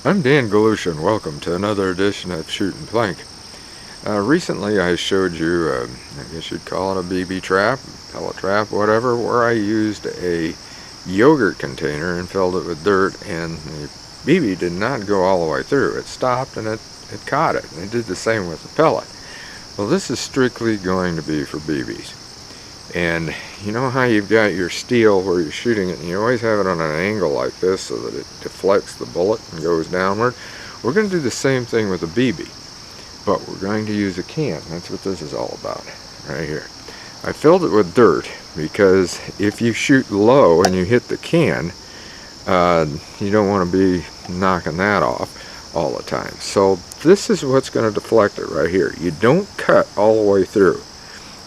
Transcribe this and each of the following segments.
I'm Dan Galusha, and welcome to another edition of Shootin' Plink. Recently I showed you, I guess you'd call it a BB trap, pellet trap, whatever, where I used a yogurt container and filled it with dirt, and the BB did not go all the way through. It stopped and it caught it, and it did the same with the pellet. Well, this is strictly going to be for BBs. And you know how you've got your steel where you're shooting it, and you always have it on an angle like this so that it deflects the bullet and goes downward? We're going to do the same thing with a BB, but we're going to use a can. That's what this is all about right here. I filled it with dirt because if you shoot low and you hit the can, you don't want to be knocking that off all the time. So this is what's going to deflect it right here. You don't cut all the way through.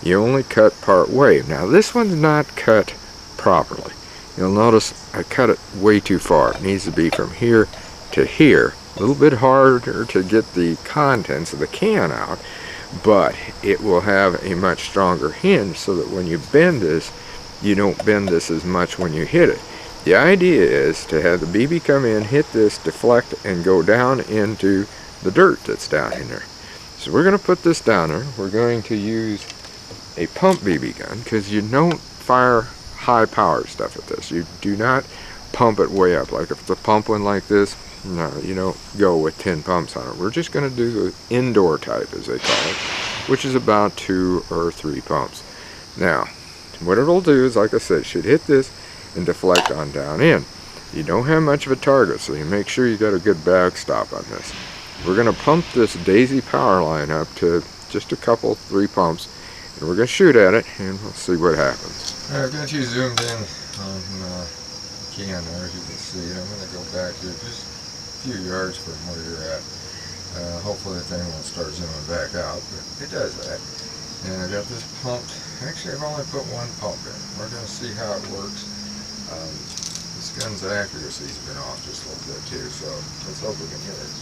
You only cut part way. Now this one's not cut properly. You'll notice I cut it way too far. It needs to be from here to here. A little bit harder to get the contents of the can out, but it will have a much stronger hinge so that when you bend this, you don't bend this as much when you hit it. The idea is to have the BB come in, hit this, deflect, and go down into the dirt that's down in there. So we're going to put this down there. We're going to use a pump BB gun because you don't fire high power stuff at this. You do not pump it way up. Like if it's a pump one like this, no, you don't go with 10 pumps on it. We're just going to do the indoor type, as they call it, which is about 2 or 3 pumps. Now, what it'll do is, like I said, it should hit this and deflect on down in. You don't have much of a target, so you make sure you got a good backstop on this. We're going to pump this Daisy Powerline up to just a couple, 3 pumps, and we're going to shoot at it, and we'll see what happens. I've got you zoomed in on the can there, as you can see. I'm going to go back here just a few yards from where you're at. Hopefully the thing won't start zooming back out, but it does that. And I've got this pumped. Actually, I've only put 1 pump in. We're going to see how it works. This gun's accuracy's been off just a little bit too, so let's hope we can hit it.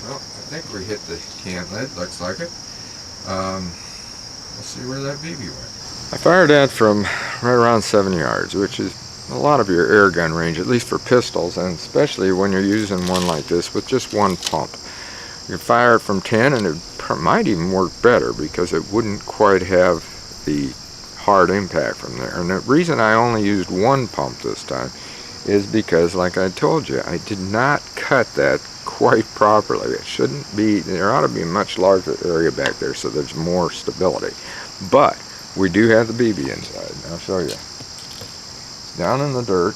Well, I think we hit the can lid, looks like it. We'll see where that BB went. I fired that from right around 7 yards, which is a lot of your air gun range, at least for pistols, and especially when you're using one like this with just 1 pump. You fire it from 10 and it might even work better because it wouldn't quite have the hard impact from there. And the reason I only used 1 pump this time is because, like I told you, I did not cut that quite properly. It shouldn't be, there ought to be a much larger area back there so there's more stability. But we do have the BB inside. I'll show you. Down in the dirt.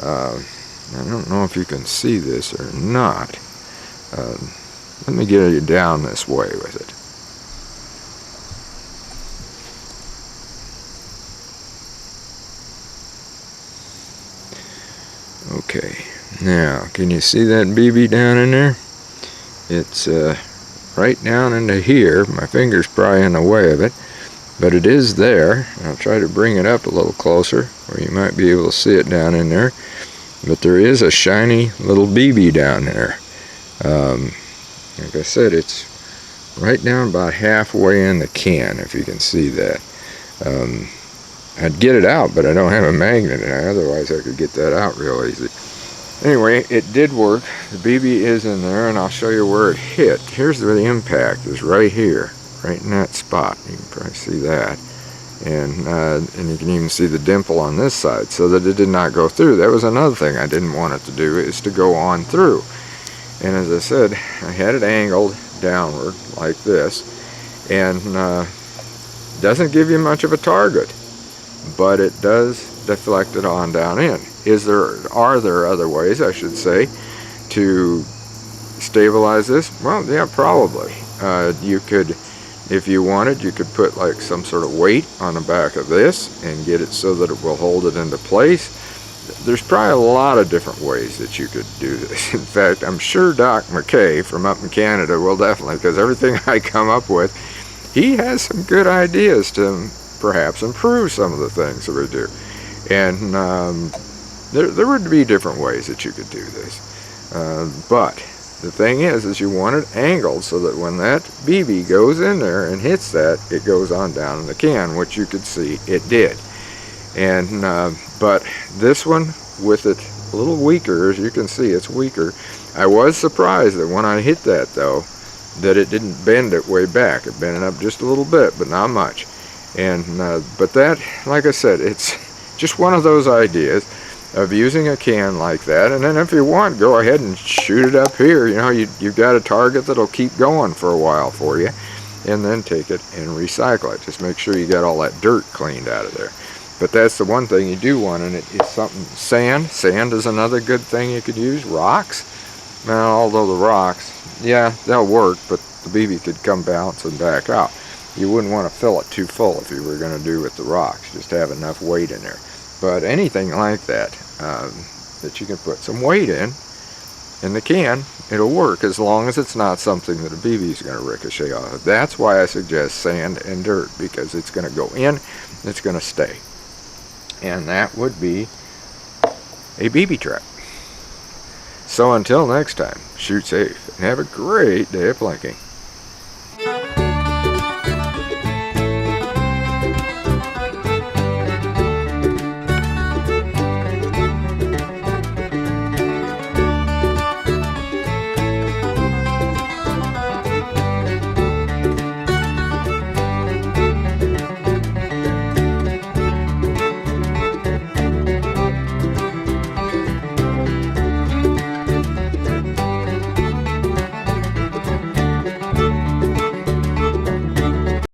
I don't know if you can see this or not. Let me get you down this way with it. Okay, now can you see that BB down in there? It's right down into here. My finger's probably in the way of it, but it is there. I'll try to bring it up a little closer where you might be able to see it down in there. But there is a shiny little BB down there. Like I said, it's right down about halfway in the can, if you can see that. I'd get it out, but I don't have a magnet, and otherwise I could get that out real easy. Anyway, it did work. The BB is in there, and I'll show you where it hit. Here's where the impact is, right here, right in that spot. You can probably see that. And you can even see the dimple on this side, so that it did not go through. That was another thing I didn't want it to do, is to go on through. And as I said, I had it angled downward like this, and doesn't give you much of a target, but it does deflect it on down in. Are there other ways, I should say, to stabilize this? Well, yeah, probably. You could, if you wanted, you could put like some sort of weight on the back of this and get it so that it will hold it into place. There's probably a lot of different ways that you could do this. In fact, I'm sure Doc McKay from up in Canada will definitely, because everything I come up with, he has some good ideas to perhaps improve some of the things that we do. And There would be different ways that you could do this, but the thing is you want it angled so that when that BB goes in there and hits that, it goes on down in the can, which you could see it did. And but this one, with it a little weaker, as you can see, it's weaker. I was surprised that when I hit that, though, that it didn't bend it way back. It bent it up just a little bit, but not much. And but that, like I said, it's just one of those ideas of using a can like that. And then if you want, go ahead and shoot it up here. You know, you've got a target that'll keep going for a while for you, and then take it and recycle it. Just make sure you got all that dirt cleaned out of there. But that's the one thing you do want in it, is something. Sand is another good thing you could use. Rocks, now, although the rocks, yeah, they'll work, but the BB could come bounce and back out. You wouldn't want to fill it too full if you were going to do with the rocks. Just have enough weight in there. But anything like that, that you can put some weight in the can, it'll work, as long as it's not something that a BB is going to ricochet off of. That's why I suggest sand and dirt, because it's going to go in, it's going to stay. And that would be a BB trap. So until next time, shoot safe and have a great day of plinking.